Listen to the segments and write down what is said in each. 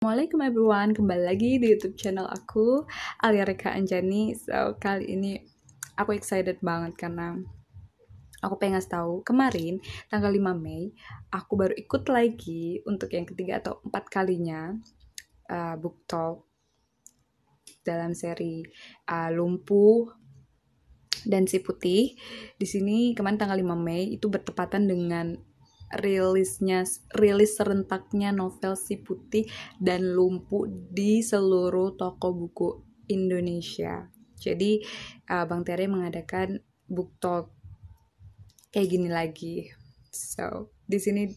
Assalamualaikum everyone, kembali lagi di YouTube channel aku, Alia Reka Anjani. So, kali ini aku excited banget karena aku pengen ngasih tahu kemarin tanggal 5 Mei aku baru ikut lagi untuk yang ketiga atau 4 kalinya book talk dalam seri Lumpuh dan Si Putih. Di sini kemarin tanggal 5 Mei itu bertepatan dengan rilis serentaknya novel Si Putih dan Lumpuh di seluruh toko buku Indonesia. Jadi Bang Tere mengadakan book talk kayak gini lagi. So di sini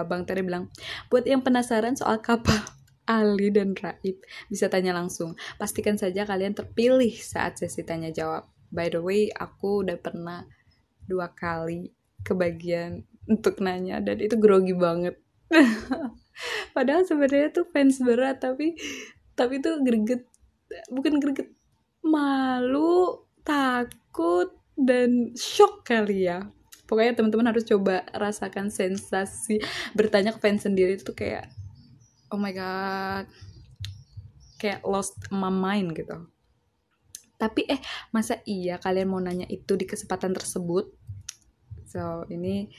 Bang Tere bilang, buat yang penasaran soal kapal Ali dan Raib bisa tanya langsung. Pastikan saja kalian terpilih saat sesi tanya jawab. By the way, aku udah pernah 2 kali kebagian untuk nanya dan itu grogi banget. Padahal sebenarnya tuh fans berat tapi tuh bukan greget, malu, takut dan shock kali ya. Pokoknya teman-teman harus coba rasakan sensasi bertanya ke fans sendiri itu kayak oh my god, kayak lost my mind gitu. Tapi masa iya kalian mau nanya itu di kesempatan tersebut? So, ini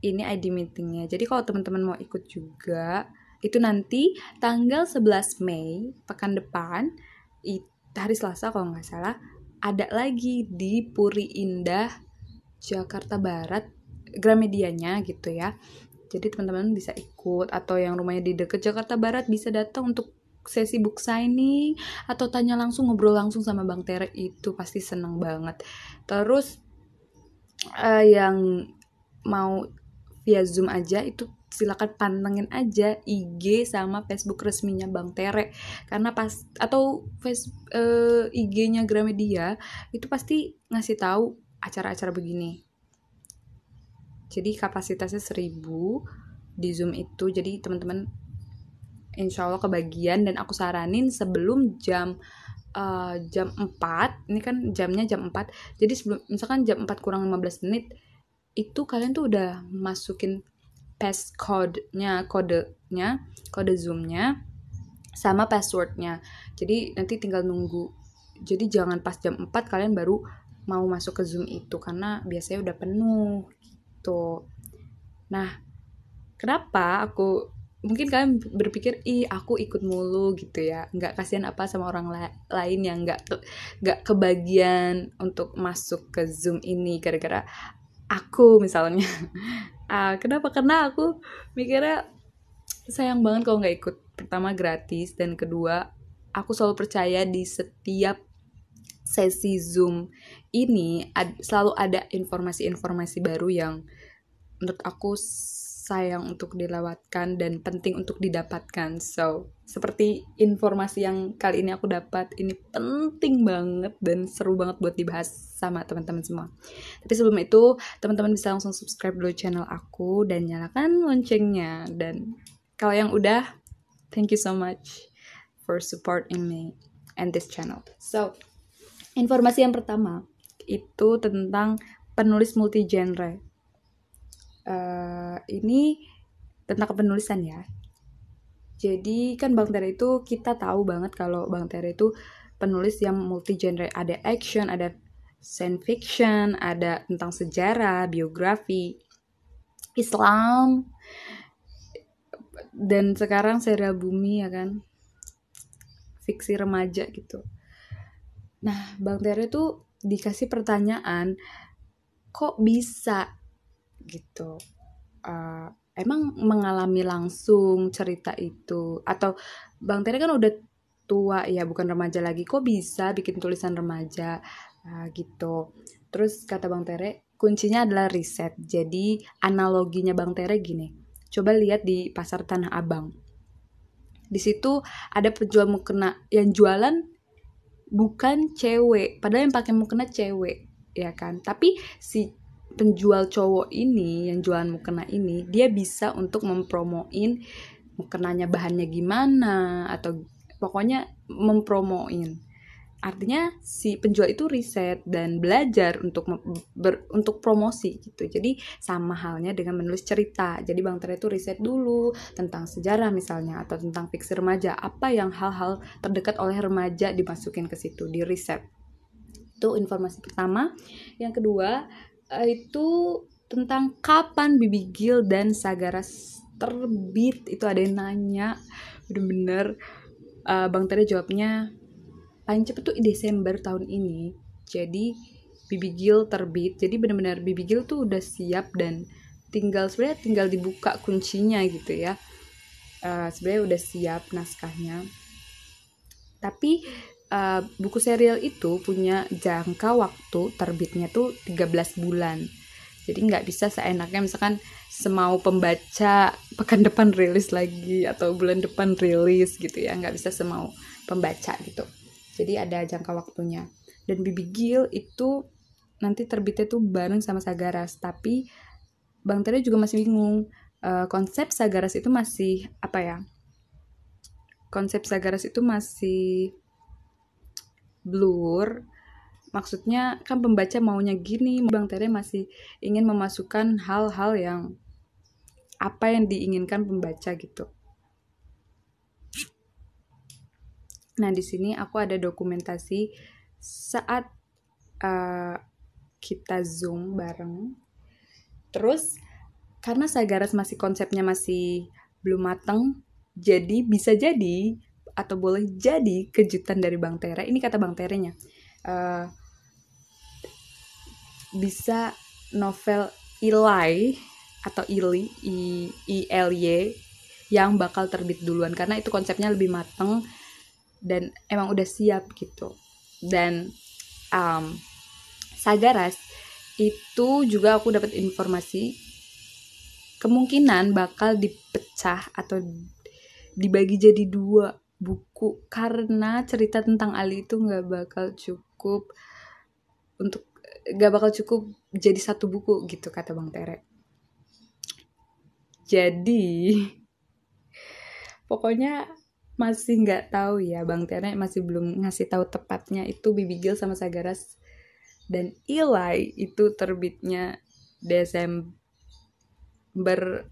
ID meetingnya. Jadi kalau teman-teman mau ikut juga, itu nanti tanggal 11 Mei, pekan depan, hari Selasa kalau nggak salah, ada lagi di Puri Indah, Jakarta Barat, Gramedianya gitu ya. Jadi teman-teman bisa ikut, atau yang rumahnya di dekat Jakarta Barat bisa datang untuk sesi book signing, atau tanya langsung, ngobrol langsung sama Bang Tere, itu pasti seneng banget. Terus yang mau via Zoom aja itu silakan pantengin aja IG sama Facebook resminya Bang Tere, karena IG-nya Gramedia itu pasti ngasih tahu acara-acara begini. Jadi kapasitasnya 1000 di Zoom itu, jadi teman-teman insya Allah kebagian. Dan aku saranin sebelum jam 4, ini kan jamnya jam 4, jadi sebelum misalkan jam 4 kurang 15 menit itu kalian tuh udah masukin passcode-nya, kode Zoom-nya sama password-nya. Jadi nanti tinggal nunggu. Jadi jangan pas jam 4 kalian baru mau masuk ke Zoom itu, karena biasanya udah penuh gitu. Nah, kenapa mungkin kalian berpikir aku ikut mulu gitu ya, nggak kasihan apa sama orang lain yang nggak kebagian untuk masuk ke Zoom ini gara-gara aku misalnya. Kenapa? Karena aku mikirnya sayang banget kalau nggak ikut. Pertama gratis, dan kedua aku selalu percaya di setiap sesi Zoom ini selalu ada informasi-informasi baru yang menurut aku sayang untuk dilewatkan dan penting untuk didapatkan. So, seperti informasi yang kali ini aku dapat, ini penting banget dan seru banget buat dibahas sama teman-teman semua. Tapi sebelum itu, teman-teman bisa langsung subscribe dulu channel aku dan nyalakan loncengnya. Dan kalau yang udah, thank you so much for supporting me and this channel. So, informasi yang pertama itu tentang penulis multi-genre. Ini tentang penulisan ya. Jadi kan Bang Tere itu, kita tahu banget kalau Bang Tere itu penulis yang multi genre. Ada action, ada science fiction, ada tentang sejarah, biografi, Islam, dan sekarang serial Bumi ya kan, fiksi remaja gitu. Nah, Bang Tere itu dikasih pertanyaan, kok bisa gitu, emang mengalami langsung cerita itu, atau Bang Tere kan udah tua ya, bukan remaja lagi, kok bisa bikin tulisan remaja gitu. Terus kata Bang Tere, kuncinya adalah riset. Jadi analoginya Bang Tere gini, coba lihat di pasar Tanah Abang, di situ ada penjual mukena yang jualan bukan cewek, padahal yang pakai mukena cewek ya kan, tapi si penjual cowok ini yang jualan mukena ini, dia bisa untuk mempromoin mukenanya bahannya gimana, atau pokoknya mempromoin. Artinya si penjual itu riset dan belajar untuk promosi gitu. Jadi sama halnya dengan menulis cerita. Jadi Bang Tere itu riset dulu tentang sejarah misalnya atau tentang fiksi remaja. Apa yang hal-hal terdekat oleh remaja dimasukin ke situ, di riset. Itu informasi pertama. Yang kedua itu tentang kapan Bibi Gil dan Sagaras terbit. Itu ada yang nanya, bener-bener Bang Tere jawabnya paling cepet tuh Desember tahun ini. Jadi Bibi Gil terbit. Jadi benar-benar Bibi Gil tuh udah siap dan sebenarnya tinggal dibuka kuncinya gitu ya. Sebenarnya udah siap naskahnya. Tapi buku serial itu punya jangka waktu terbitnya tuh 13 bulan. Jadi nggak bisa seenaknya misalkan semau pembaca pekan depan rilis lagi atau bulan depan rilis gitu ya. Nggak bisa semau pembaca gitu. Jadi ada jangka waktunya. Dan Bibi Gil itu nanti terbitnya tuh bareng sama Sagaras. Tapi Bang Tere juga masih bingung. Konsep Sagaras itu masih apa ya? Konsep Sagaras itu masih blur. Maksudnya kan pembaca maunya gini. Bang Tere masih ingin memasukkan hal-hal yang apa yang diinginkan pembaca gitu. Nah, di sini aku ada dokumentasi saat kita Zoom bareng. Terus, karena Sagaras konsepnya masih belum mateng, jadi bisa jadi, atau boleh jadi kejutan dari Bang Tere. Ini kata Bang Terenya. Bisa novel Ilai, atau Ili, I-L-Y, yang bakal terbit duluan. Karena itu konsepnya lebih mateng, dan emang udah siap gitu. Dan Sagaras itu juga aku dapat informasi kemungkinan bakal dipecah atau dibagi jadi 2 buku karena cerita tentang Ali itu nggak bakal cukup jadi 1 buku gitu kata Bang Tere. Jadi pokoknya masih nggak tahu ya, Bang Tere masih belum ngasih tahu tepatnya itu Bibi Gil sama Sagaras dan Ilai itu terbitnya Desember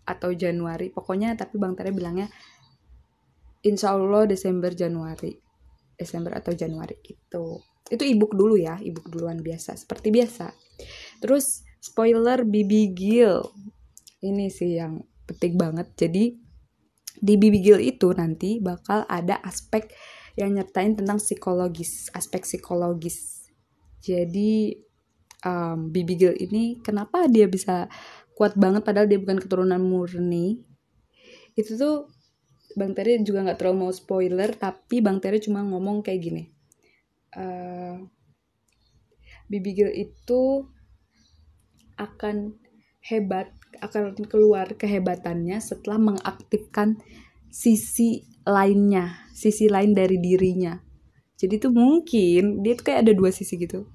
atau Januari. Pokoknya tapi Bang Tere bilangnya insya Allah Desember atau Januari gitu. Itu ebook dulu ya, ebook duluan biasa, seperti biasa. Terus spoiler Bibi Gil. Ini sih yang penting banget. Jadi di Bibi Gil itu nanti bakal ada aspek yang nyertain tentang aspek psikologis. Jadi Bibi Gil ini kenapa dia bisa kuat banget padahal dia bukan keturunan murni. Itu tuh Bang Tere juga gak terlalu mau spoiler, tapi Bang Tere cuma ngomong kayak gini. Bibi Gil itu akan keluar kehebatannya setelah mengaktifkan sisi lain dari dirinya. Jadi tuh mungkin dia tuh kayak ada 2 sisi gitu.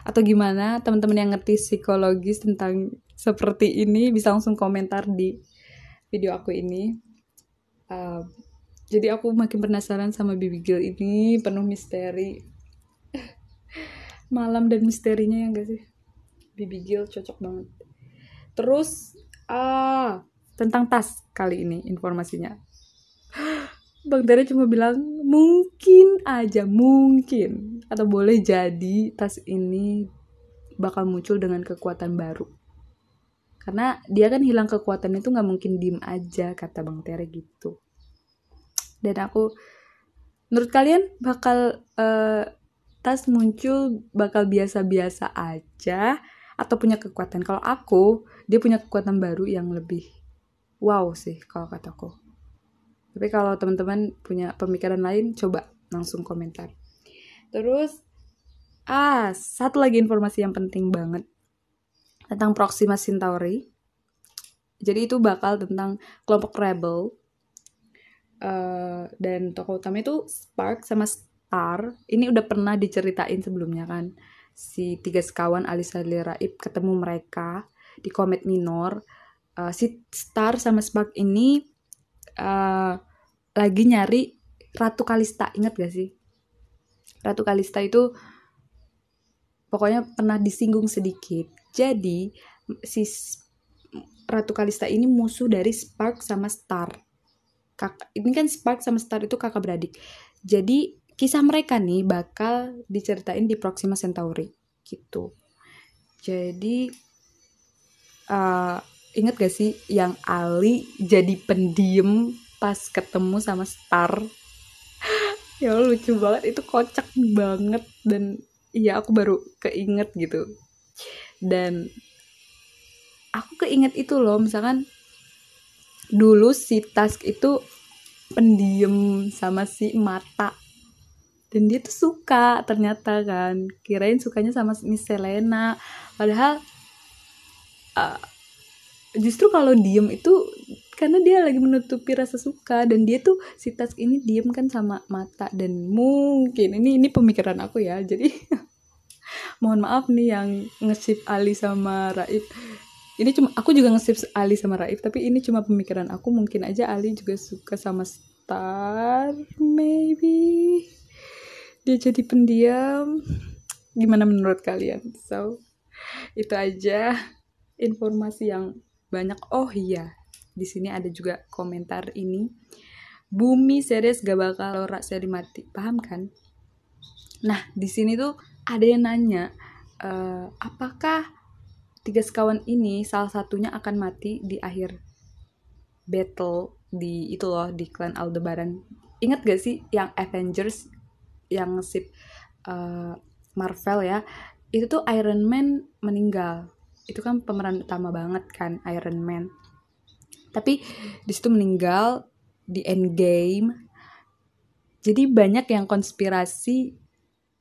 Atau gimana, teman-teman yang ngerti psikologis tentang seperti ini bisa langsung komentar di video aku ini. Jadi aku makin penasaran sama Bibi Gil ini, penuh misteri. Malam dan misterinya ya gak sih? Bibi Gil cocok banget. Terus tentang tas kali ini informasinya. Bang Tere cuma bilang mungkin atau boleh jadi tas ini bakal muncul dengan kekuatan baru. Karena dia kan hilang kekuatannya itu gak mungkin diem aja, kata Bang Tere gitu. Dan menurut kalian bakal tas muncul bakal biasa-biasa aja atau punya kekuatan? Kalau aku, dia punya kekuatan baru yang lebih wow sih kalau kataku. Tapi kalau teman-teman punya pemikiran lain, coba langsung komentar. Terus satu lagi informasi yang penting banget tentang Proxima Centauri. Jadi itu bakal tentang kelompok rebel. Dan tokoh utama itu Spark sama Star. Ini udah pernah diceritain sebelumnya kan. Si 3 sekawan Alisa Raib ketemu mereka di Komet Minor. Si Star sama Spark ini lagi nyari Ratu Kalista. Ingat gak sih? Ratu Kalista itu pokoknya pernah disinggung sedikit. Jadi si Ratu Kalista ini musuh dari Spark sama Star. Ini kan Spark sama Star itu kakak beradik. Jadi kisah mereka nih bakal diceritain di Proxima Centauri gitu. Jadi inget gak sih yang Ali jadi pendiam pas ketemu sama Star? Ya lucu banget, itu kocak banget. Dan iya aku baru keinget gitu. Dan aku keinget itu loh, misalkan dulu si Task itu pendiam sama si Mata, dan dia tuh suka ternyata kan, kirain sukanya sama Miss Selena, padahal justru kalau diem itu karena dia lagi menutupi rasa suka. Dan dia tuh si Task ini diem kan sama Mata. Dan mungkin ini pemikiran aku ya, jadi mohon maaf nih yang nge-ship Ali sama Raif. Ini cuma aku juga nge-ship Ali sama Raif, tapi ini cuma pemikiran aku. Mungkin aja Ali juga suka sama Star, maybe dia jadi pendiam. Gimana menurut kalian? So itu aja informasi yang banyak. Oh iya, di sini ada juga komentar ini. Bumi series gak bakal Laura seri mati, paham kan? Nah di sini tuh ada yang nanya, apakah 3 sekawan ini salah satunya akan mati di akhir battle di itu loh, di klan Aldebaran. Ingat gak sih yang Avengers yang ship Marvel ya, itu tuh Iron Man meninggal. Itu kan pemeran utama banget kan Iron Man, tapi di situ meninggal di Endgame. Jadi banyak yang konspirasi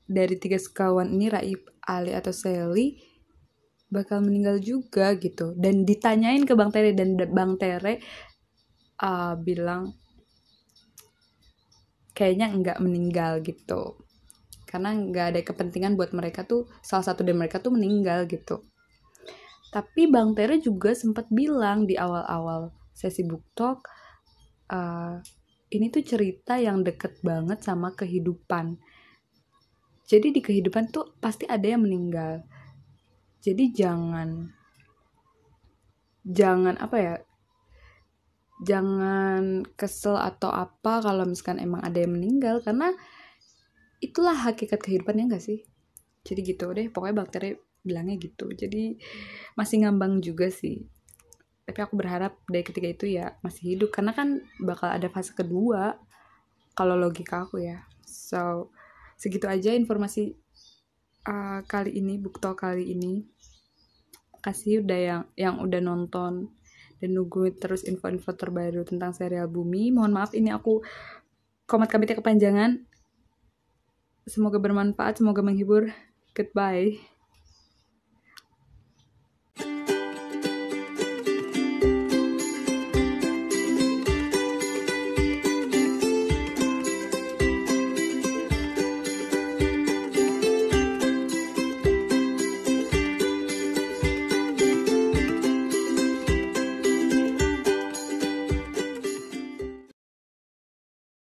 dari 3 sekawan ini, Raif, Ali atau Sally bakal meninggal juga gitu. Dan ditanyain ke Bang Tere, dan Bang Tere bilang kayaknya enggak meninggal gitu, karena nggak ada kepentingan buat mereka tuh, salah satu dari mereka tuh meninggal gitu. Tapi Bang Tere juga sempat bilang di awal-awal sesi book talk, ini tuh cerita yang deket banget sama kehidupan. Jadi di kehidupan tuh pasti ada yang meninggal. Jadi jangan apa ya, jangan kesel atau apa kalau misalkan emang ada yang meninggal, karena itulah hakikat kehidupan, ya nggak sih? Jadi gitu deh, pokoknya Bang Tere bilangnya gitu. Jadi masih ngambang juga sih, tapi aku berharap dari ketiga itu ya masih hidup, karena kan bakal ada fase kedua kalau logika aku ya. So segitu aja informasi kali ini, book talk kali ini. Makasih udah yang udah nonton dan nungguin terus info-info terbaru tentang serial Bumi. Mohon maaf ini aku komat-kamitnya kepanjangan. Semoga bermanfaat, semoga menghibur. Goodbye.